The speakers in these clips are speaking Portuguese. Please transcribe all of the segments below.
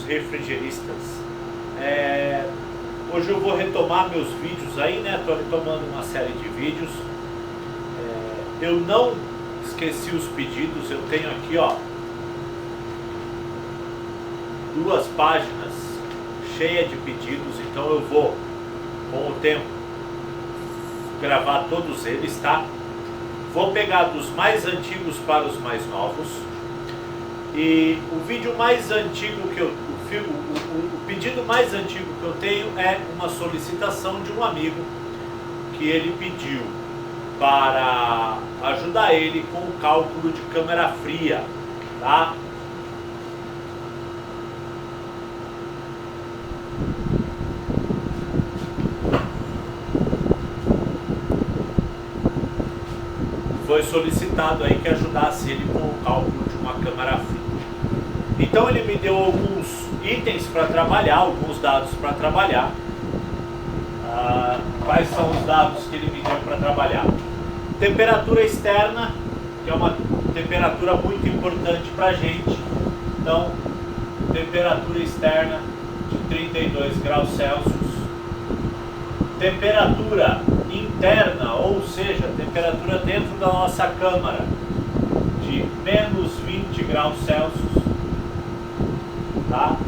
refrigeristas. Hoje eu vou retomar meus vídeos aí, né? Estou retomando uma série de vídeos. Eu não esqueci os pedidos, eu tenho aqui, ó, 2 páginas cheias de pedidos, então eu vou, com o tempo, gravar todos eles, tá? Vou pegar dos mais antigos para os mais novos. E o vídeo mais antigo que o pedido mais antigo que eu tenho é uma solicitação de um amigo que ele pediu para ajudar ele com o cálculo de câmera fria, tá? Foi solicitado aí que ajudasse ele com o cálculo de uma câmera fria. Então ele me deu alguns itens para trabalhar, alguns dados para trabalhar. Quais são os dados que ele me deu para trabalhar? Temperatura externa, que é uma temperatura muito importante para a gente. Então, temperatura externa de 32 graus Celsius. Temperatura interna, ou seja, temperatura dentro da nossa câmara, de menos 20 graus Celsius. Tá?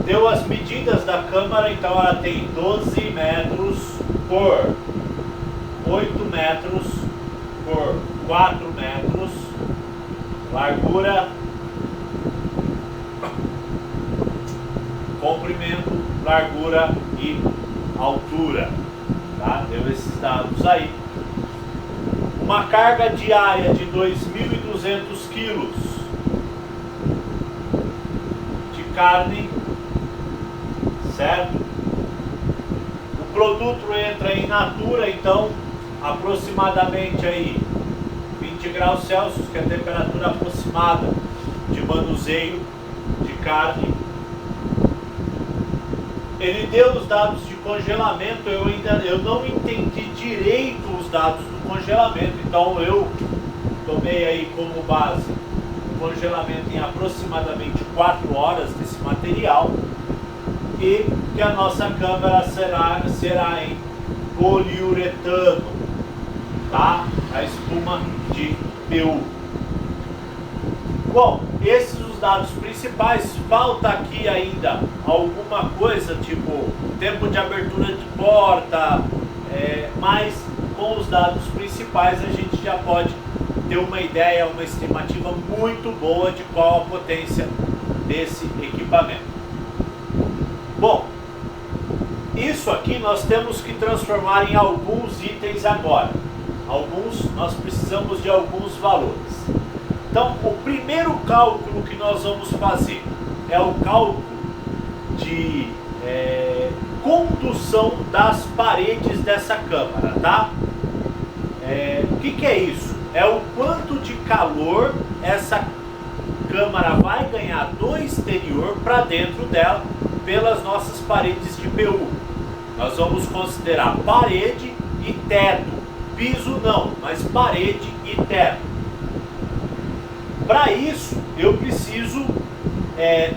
Deu as medidas da câmara, então ela tem 12 metros por 8 metros por 4 metros, largura, comprimento, largura e altura, tá? Deu esses dados aí. Uma carga diária de 2.200 quilos de carne, certo? O produto entra in natura, então aproximadamente aí 20 graus Celsius, que é a temperatura aproximada de manuseio de carne. Ele deu os dados de congelamento, eu não entendi direito os dados do congelamento, então eu tomei aí como base o congelamento em aproximadamente 4 horas desse material, e que a nossa câmera será em poliuretano, tá? A espuma de PU. Bom, esses os dados principais. Falta aqui ainda alguma coisa, tipo tempo de abertura de porta, mas com os dados principais a gente já pode ter uma ideia, uma estimativa muito boa de qual a potência desse equipamento. Bom, isso aqui nós temos que transformar em alguns itens agora. Nós precisamos de alguns valores. Então, o primeiro cálculo que nós vamos fazer é o cálculo de condução das paredes dessa câmara, tá? O que é isso? É o quanto de calor essa câmara vai ganhar do exterior para dentro dela pelas nossas paredes de PU. Nós vamos considerar parede e teto. Piso não, mas parede e teto. Para isso, eu preciso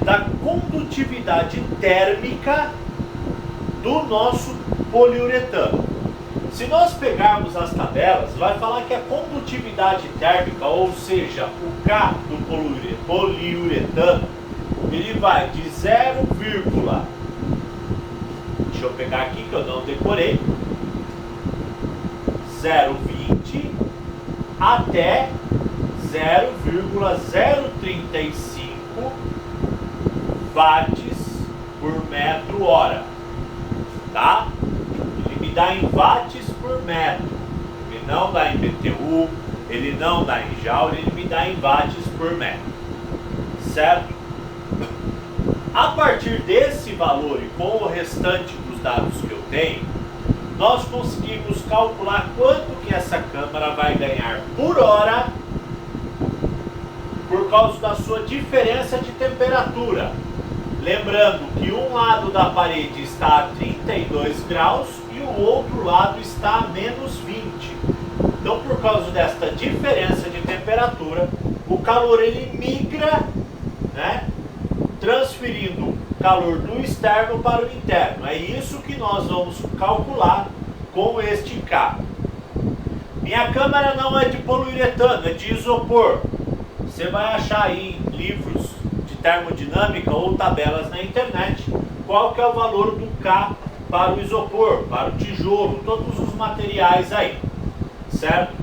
da condutividade térmica do nosso poliuretano. Se nós pegarmos as tabelas, vai falar que a condutividade térmica, ou seja, o K do poliuretano, ele vai de 0, deixa eu pegar aqui que eu não decorei, 0,20 até 0,035 watts por metro hora, tá? Ele me dá em watts por metro, ele não dá em BTU, ele não dá em joule, ele me dá em watts por metro, certo? A partir desse valor e com o restante dos dados que eu tenho, nós conseguimos calcular quanto que essa câmara vai ganhar por hora por causa da sua diferença de temperatura. Lembrando que um lado da parede está a 32 graus e o outro lado está a menos 20. Então, por causa desta diferença de temperatura, o calor ele migra, né, transferindo calor do externo para o interno. É isso que nós vamos calcular com este K. Minha câmera não é de poliuretano, é de isopor. Você vai achar aí em livros de termodinâmica ou tabelas na internet qual que é o valor do K para o isopor, para o tijolo, todos os materiais aí, certo?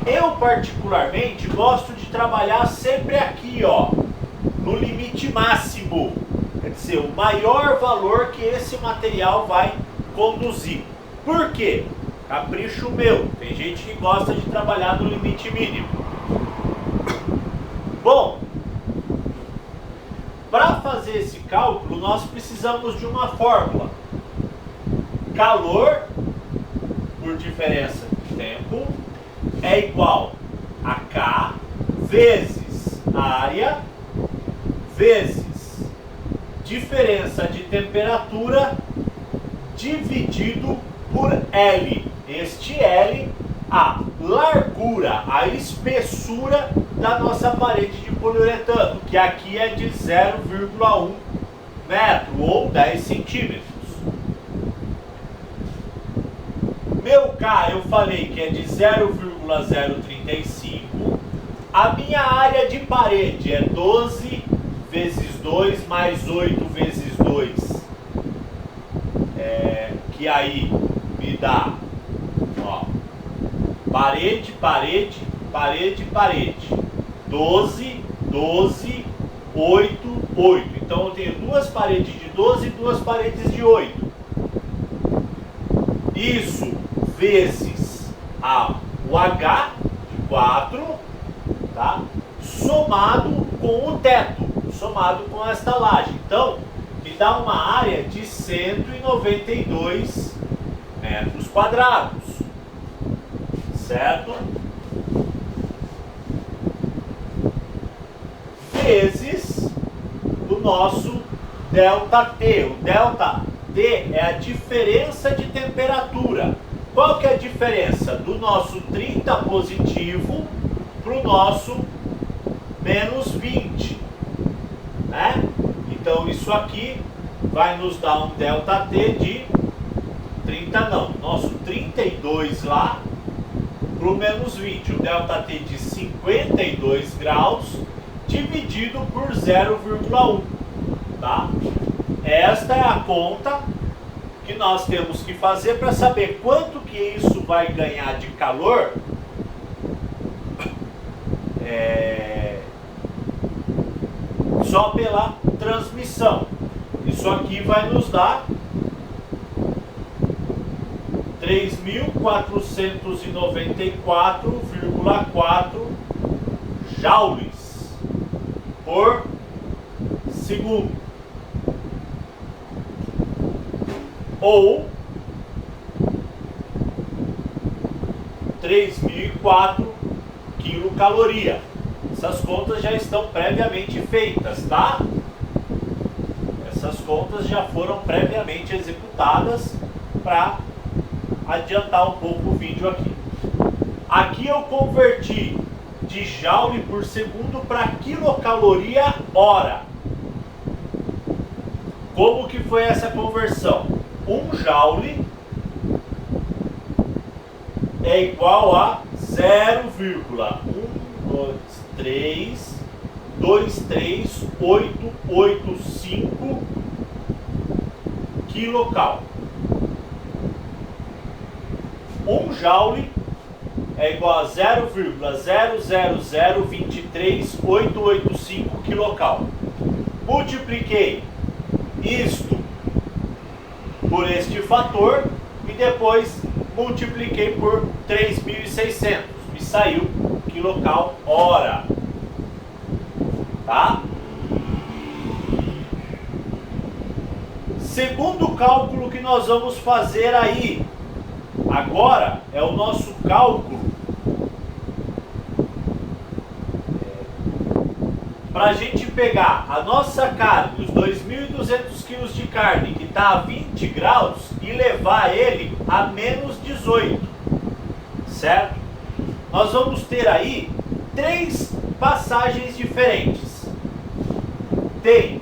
Eu particularmente gosto de trabalhar sempre aqui, ó, no limite máximo, quer dizer, o maior valor que esse material vai conduzir. Por quê? Capricho meu, tem gente que gosta de trabalhar no limite mínimo. Bom, para fazer esse cálculo nós precisamos de uma fórmula. Calor por diferença de tempo é igual a K vezes área vezes diferença de temperatura dividido por L. Este L, a largura, a espessura da nossa parede de poliuretano, que aqui é de 0,1 metro ou 10 centímetros. Meu K eu falei que é de 0,035. A minha área de parede é 12 vezes 2 mais 8 vezes 2. Que aí me dá, ó, parede, parede, parede, parede. 12, 12, 8, 8. Então eu tenho duas paredes de 12 e duas paredes de 8. Isso vezes o H de 4, tá? Somado com o teto, somado com esta laje. Então, me dá uma área de 192 metros quadrados, certo? Vezes o nosso ΔT. O ΔT é a diferença de temperatura. Qual que é a diferença do nosso 30 positivo para o nosso menos 20? Né? Então isso aqui vai nos dar um ΔT de 30 não, nosso 32 lá para o menos 20. Um ΔT de 52 graus dividido por 0,1. Tá? Esta é a conta que nós temos que fazer para saber quanto que isso vai ganhar de calor só pela transmissão. Isso aqui vai nos dar 3.494,4 joules por segundo. Ou 3.004 quilocaloria. Essas contas já estão previamente feitas, tá? Essas contas já foram previamente executadas para adiantar um pouco o vídeo aqui. Aqui eu converti de joule por segundo para quilocaloria hora. Como que foi essa conversão? 1 joule é igual a 0,123238885 quilocal. 1 joule é igual a 0,00023885 quilocal. Multipliquei isto por este fator e depois multipliquei por 3.600. Me saiu quilocal hora. Tá? Segundo cálculo que nós vamos fazer aí agora é o nosso cálculo para a gente pegar a nossa carne, os 2.200 quilos de carne que está a 20 graus e levar ele a menos 18, certo? Nós vamos ter aí 3 passagens diferentes. Tem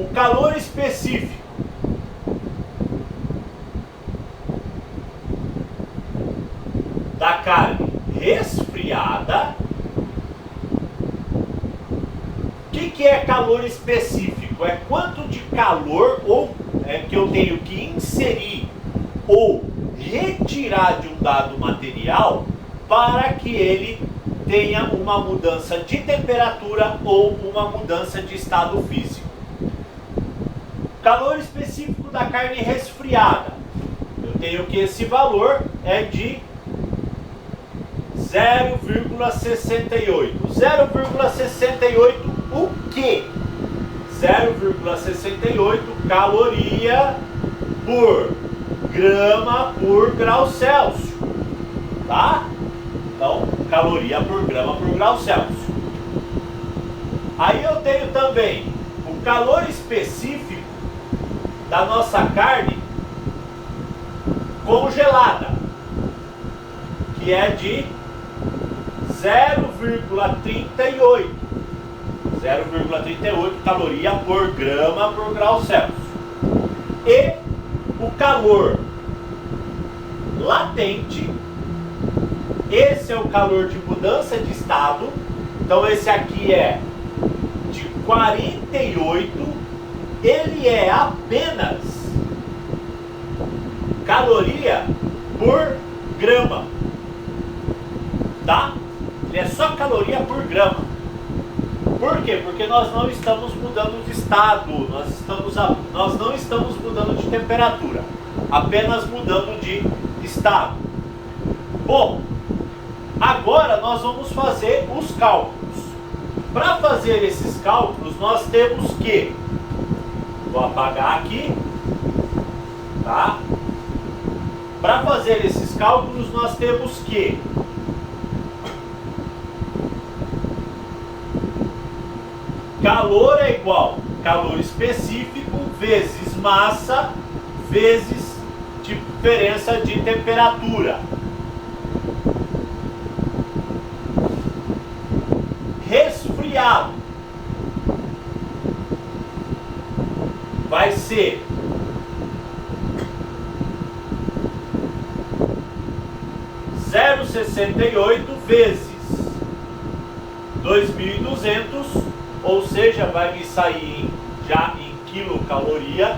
o calor específico da carne resfriada. O que é calor específico? É quanto de calor que eu tenho que inserir ou retirar de um dado material para que ele tenha uma mudança de temperatura ou uma mudança de estado físico. Calor específico da carne resfriada. Eu tenho que esse valor é de 0,68. 0,68 o quê? 0,68 caloria por grama por grau Celsius, tá? Então, caloria por grama por grau Celsius. Aí eu tenho também o calor específico da nossa carne congelada, que é de 0,38. 0,38 caloria por grama por grau Celsius. E o calor latente, esse é o calor de mudança de estado. Então esse aqui é de 48, ele é apenas caloria por grama, tá? Ele é só caloria por grama. Por quê? Porque nós não estamos mudando de estado, nós não estamos mudando de temperatura, apenas mudando de estado. Bom, agora nós vamos fazer os cálculos. Para fazer esses cálculos, nós temos que, vou apagar aqui, tá? Para fazer esses cálculos, nós temos que calor é igual calor específico vezes massa vezes diferença de temperatura. Resfriado vai ser 0,68 vezes 2.200, ou seja, vai me sair já em quilocaloria,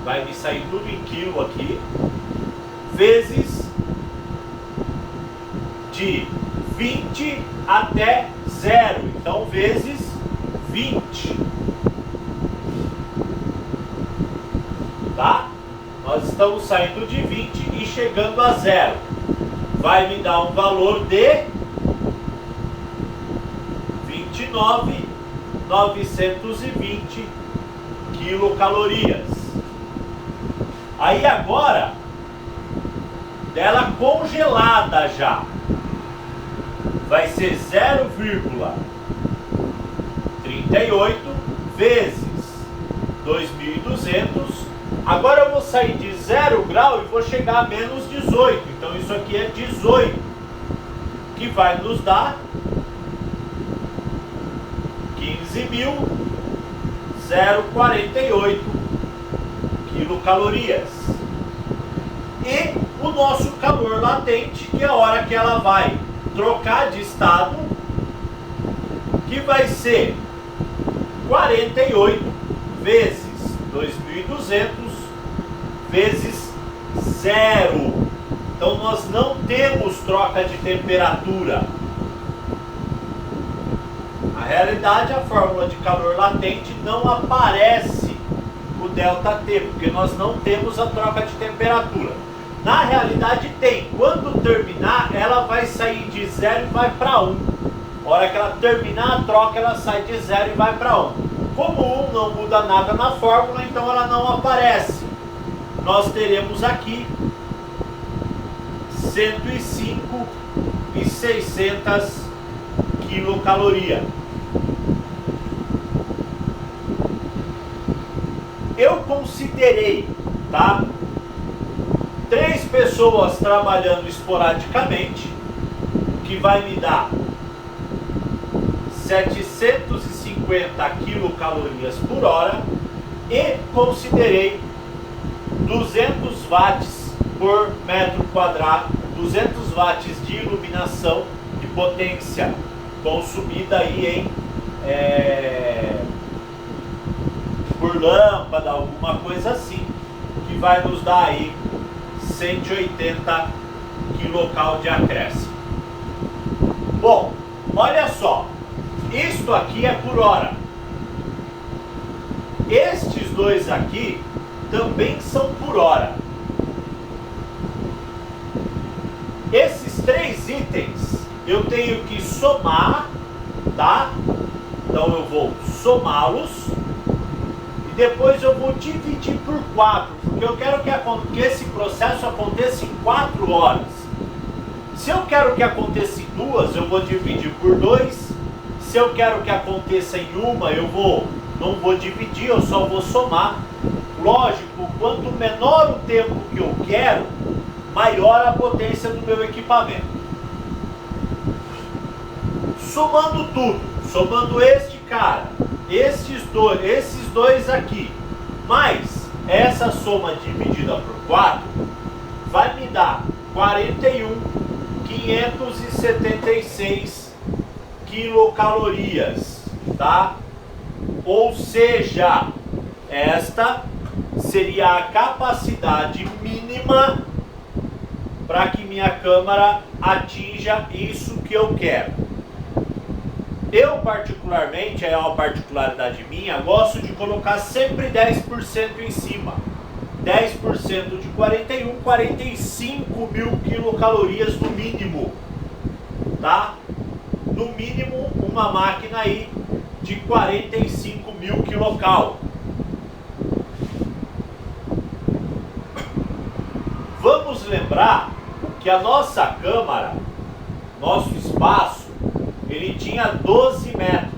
vai me sair tudo em quilo aqui, vezes de 20 até 0, então vezes 20, tá? Nós estamos saindo de 20 e chegando a 0, vai me dar um valor de 29.920 quilocalorias. Aí agora, dela congelada já, vai ser 0,38 vezes 2.200. Agora eu vou sair de 0 grau e vou chegar a menos 18. Então isso aqui é 18, que vai nos dar 15.048 quilocalorias. E o nosso calor latente, que é a hora que ela vai trocar de estado, que vai ser 48 vezes 2.200 vezes 0. Então nós não temos troca de temperatura. Na realidade, a fórmula de calor latente não aparece o ΔT, porque nós não temos a troca de temperatura. Na realidade tem. Quando terminar, ela vai sair de 0 e vai para 1. A hora que ela terminar a troca, ela sai de 0 e vai para 1. Como 1 não muda nada na fórmula, então ela não aparece. Nós teremos aqui 105.600 quilocalorias. Eu considerei, tá? 3 pessoas trabalhando esporadicamente, que vai me dar 750 quilocalorias por hora, e considerei 200 watts por metro quadrado, 200 watts de iluminação de potência consumida aí por lâmpada, alguma coisa assim, que vai nos dar aí 180 kcal de acréscimo. Bom, olha só, isto aqui é por hora. Estes dois aqui também são por hora. Esses três itens eu tenho que somar, tá? Então eu vou somá-los e depois eu vou dividir por 4, porque eu quero que esse processo aconteça em 4 horas. Se eu quero que aconteça em 2, eu vou dividir por 2. Se eu quero que aconteça em 1, não vou dividir, eu só vou somar. Lógico, quanto menor o tempo que eu quero, maior a potência do meu equipamento. Somando tudo, somando este cara, esses dois aqui, mais essa soma dividida por 4, vai me dar 41.576 quilocalorias, tá? Ou seja, esta seria a capacidade mínima para que minha câmara atinja isso que eu quero. Eu particularmente, é uma particularidade minha, gosto de colocar sempre 10% em cima. 10% de 45 mil quilocalorias no mínimo, tá? No mínimo uma máquina aí de 45 mil quilocal. Vamos lembrar que a nossa câmara, nosso espaço, ele tinha 12 metros.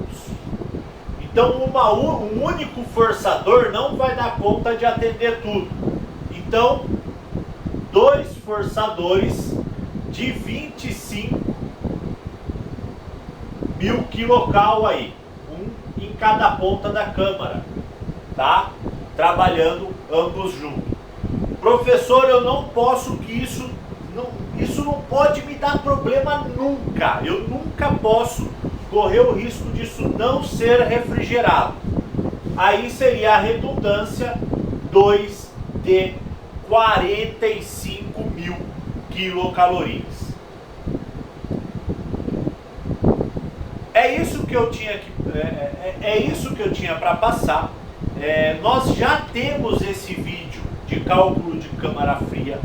Então um único forçador não vai dar conta de atender tudo. Então, 2 forçadores de 25 mil quilocal aí, um em cada ponta da câmara, tá? Trabalhando ambos juntos. Professor, eu não posso que isso não pode me dar problema nunca. Eu nunca posso correr o risco disso não ser refrigerado. Aí seria a redundância 2 de 45 mil quilocalorias. É isso que eu tinha para passar. Nós já temos esse vídeo de cálculo de câmara fria,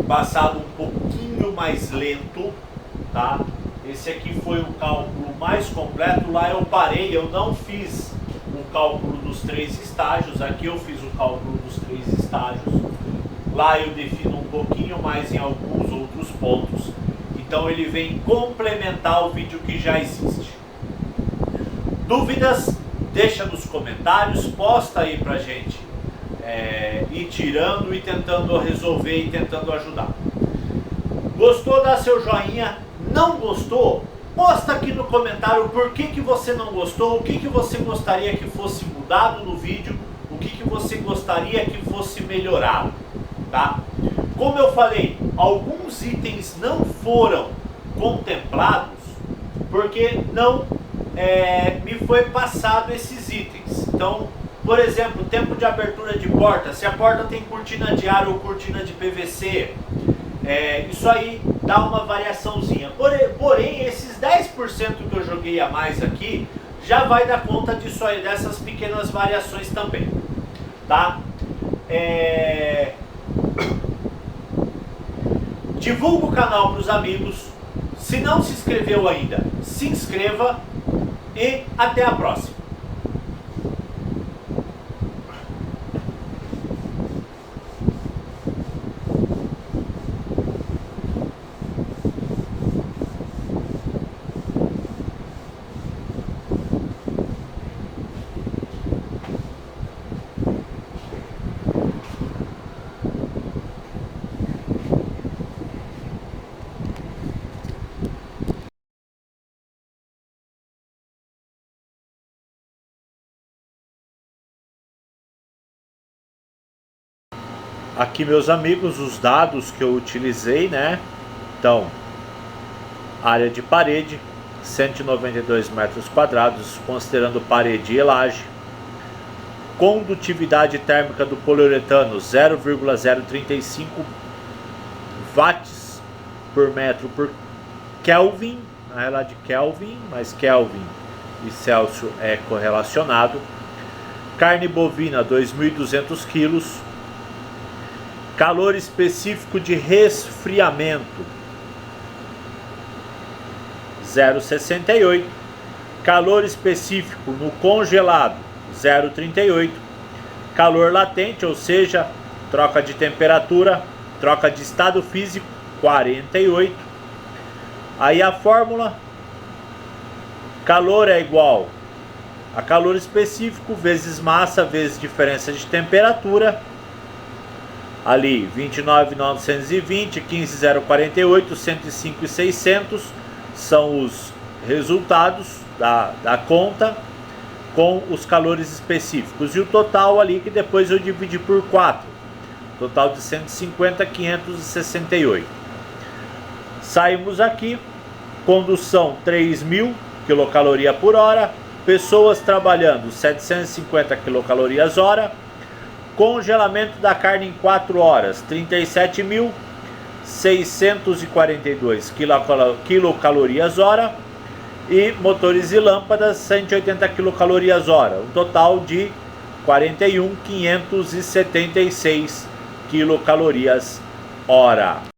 passado um pouquinho mais lento, tá? Esse aqui foi o cálculo mais completo. Lá eu parei, eu não fiz o cálculo dos 3 estágios. Aqui eu fiz o cálculo dos 3 estágios. Lá eu defino um pouquinho mais em alguns outros pontos. Então ele vem complementar o vídeo que já existe. Dúvidas? Deixa nos comentários, posta aí pra gente ir tirando e tentando resolver e tentando ajudar. Gostou? Dá seu joinha. Não gostou? Posta aqui no comentário por que você não gostou, o que você gostaria que fosse mudado no vídeo, o que você gostaria que fosse melhorado, tá? Como eu falei, alguns itens não foram contemplados porque não me foi passado esses itens. Então, por exemplo, tempo de abertura de porta, se a porta tem cortina de ar ou cortina de PVC, isso aí dá uma variaçãozinha. Porém, esses 10% que eu joguei a mais aqui, já vai dar conta disso aí, dessas pequenas variações também, tá? Divulga o canal para os amigos. Se não se inscreveu ainda, se inscreva e até a próxima. Aqui, meus amigos, os dados que eu utilizei, né? Então, área de parede, 192 metros quadrados, considerando parede e laje. Condutividade térmica do poliuretano, 0,035 watts por metro por Kelvin. Na realidade, Kelvin, mas Kelvin e Celsius é correlacionado. Carne bovina, 2.200 quilos. Calor específico de resfriamento, 0,68. Calor específico no congelado, 0,38. Calor latente, ou seja, troca de temperatura, troca de estado físico, 48. Aí a fórmula: calor é igual a calor específico vezes massa vezes diferença de temperatura. Ali 29.920, 15.048, 105.600 são os resultados da conta com os calores específicos. E o total ali que depois eu dividi por 4. Total de 150.568. Saímos aqui. Condução 3.000 quilocaloria por hora. Pessoas trabalhando 750 quilocalorias hora. Congelamento da carne em 4 horas, 37.642 quilocalorias hora. E motores e lâmpadas, 180 quilocalorias hora. Um total de 41.576 quilocalorias hora.